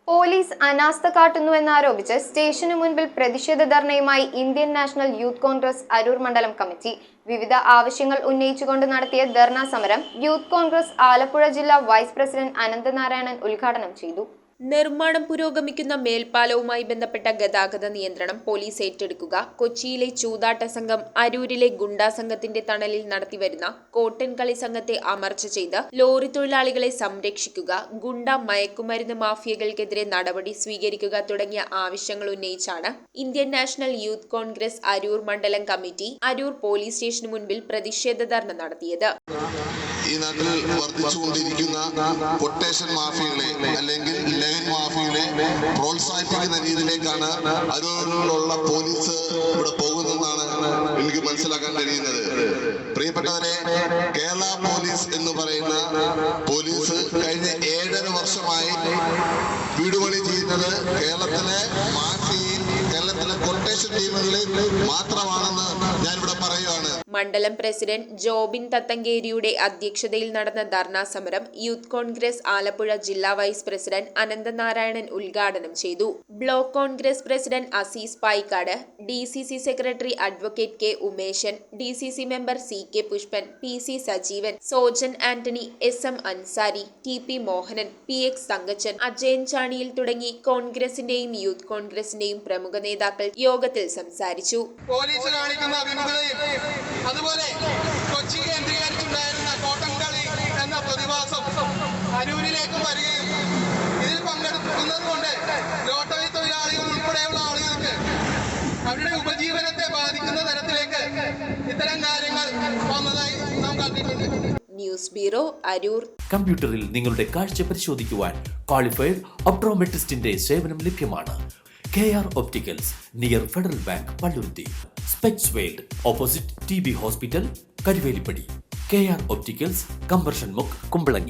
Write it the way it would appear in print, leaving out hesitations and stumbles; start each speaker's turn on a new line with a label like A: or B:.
A: Police അനാസ്ഥ കാട്ടുന്നുവെന്നാരോപിച്ച് സ്റ്റേഷനു മുൻപിൽ പ്രതിഷേധ ധർണയുമായി Indian National Youth Congress Aroor മണ്ഡലം കമ്മിറ്റി. വിവിധ ആവശ്യങ്ങൾ ഉന്നയിച്ചുകൊണ്ട് നടത്തിയ ധർണാ സമരം യൂത്ത് കോൺഗ്രസ് ആലപ്പുഴ ജില്ലാ വൈസ് പ്രസിഡന്റ് അനന്തനാരായണൻ ഉദ്ഘാടനം ചെയ്തു.
B: നിർമ്മാണം പുരോഗമിക്കുന്ന മേൽപ്പാലവുമായി ബന്ധപ്പെട്ട ഗതാഗത നിയന്ത്രണം പോലീസ് ഏറ്റെടുക്കുക, കൊച്ചിയിലെ ചൂതാട്ട സംഘം അരൂരിലെ ഗുണ്ടാ സംഘത്തിന്റെ തണലിൽ നടത്തിവരുന്ന കോട്ടൻ കളി സംഘത്തെ അമർച്ച ചെയ്ത് ലോറി തൊഴിലാളികളെ സംരക്ഷിക്കുക, ഗുണ്ട മയക്കുമരുന്ന് മാഫിയകൾക്കെതിരെ നടപടി സ്വീകരിക്കുക തുടങ്ങിയ ആവശ്യങ്ങൾ ഉന്നയിച്ചാണ് Indian National Youth Congress Aroor മണ്ഡലം കമ്മിറ്റി അരൂർ പോലീസ് സ്റ്റേഷന് മുൻപിൽ പ്രതിഷേധ ധർണ നടത്തിയത്.
C: ഈ നാട്ടിൽ വർദ്ധിച്ചുകൊണ്ടിരിക്കുന്ന കൊട്ടേഷൻ മാഫിയകളെ അല്ലെങ്കിൽ ലഹരി മാഫിയകളെ പ്രോത്സാഹിപ്പിക്കുന്ന രീതിയിലേക്കാണ് അരൂരിലുള്ള പോലീസ് ഇവിടെ പോകുന്നതെന്നാണ് എനിക്ക് മനസ്സിലാക്കാൻ കഴിയുന്നത്. പ്രിയപ്പെട്ടവരെ, കേരള പോലീസ് എന്ന് പറയുന്ന പോലീസ് കഴിഞ്ഞ 7.5 വർഷമായി വീടുപണി ചെയ്യുന്നത് കേരളത്തിലെ മാഫിയയും കേരളത്തിലെ കൊട്ടേഷൻ ടീമുകളിൽ മാത്രമാണെന്ന് ഞാനിവിടെ പറയുകയാണ്.
B: മണ്ഡലം പ്രസിഡന്റ് ജോബിൻ തത്തങ്കേരിയുടെ അധ്യക്ഷതയിൽ നടന്ന ധർണാ സമരം യൂത്ത് കോൺഗ്രസ് ആലപ്പുഴ ജില്ലാ വൈസ് പ്രസിഡന്റ് അനന്തനാരായണൻ ഉദ്ഘാടനം ചെയ്തു. Block Congress president Azeez Payikkad, DCC secretary advocate K Umeshan, DCC member CK Pushpan, PC Sajeevan, Sojan Antony, SM Ansari, TP Mohanan, PX Thankachan, Ajayan Chaniyil തുടങ്ങി കോൺഗ്രസിന്റെയും യൂത്ത് കോൺഗ്രസിന്റെയും പ്രമുഖ നേതാക്കൾ യോഗത്തിൽ സംസാരിച്ചു.
D: പോലീസ് കാണിക്കുന്ന വിമുഖതയും അതുപോലെ കൊച്ചി കേന്ദ്രീകരിച്ചുണ്ടായിരുന്ന കോട്ടൻ കളി എന്ന പ്രതിഭാസം അരൂരിലേക്കും വരികയും ഇതിൽ പങ്കെടുക്കുന്നത് കൊണ്ട് ലോട്ടറി തൊഴിലാളികൾ ഉൾപ്പെടെയുള്ള ആളുകൾക്ക് അവരുടെ ഉപജീവനത്തെ ബാധിക്കുന്ന തരത്തിലേക്ക് ഇത്തരം കാര്യങ്ങൾ വന്നതായി നാം കണ്ടിട്ടുണ്ട്.
B: News bureau Aroor.
E: കമ്പ്യൂട്ടറിൽ നിങ്ങളുടെ കാഴ്ച പരിശോധിക്കുവാൻ ക്വാളിഫൈഡ് ഒപ്ട്രോമെട്രിസ്റ്റിന്റെ സേവനം ലഭ്യമാണ്. KR opticals, near federal bank, Palluruthy. Specs world, opposite TB hospital, Karuvelippady. KR opticals, combustion മുക്ക്, കുമ്പളങ്ങി.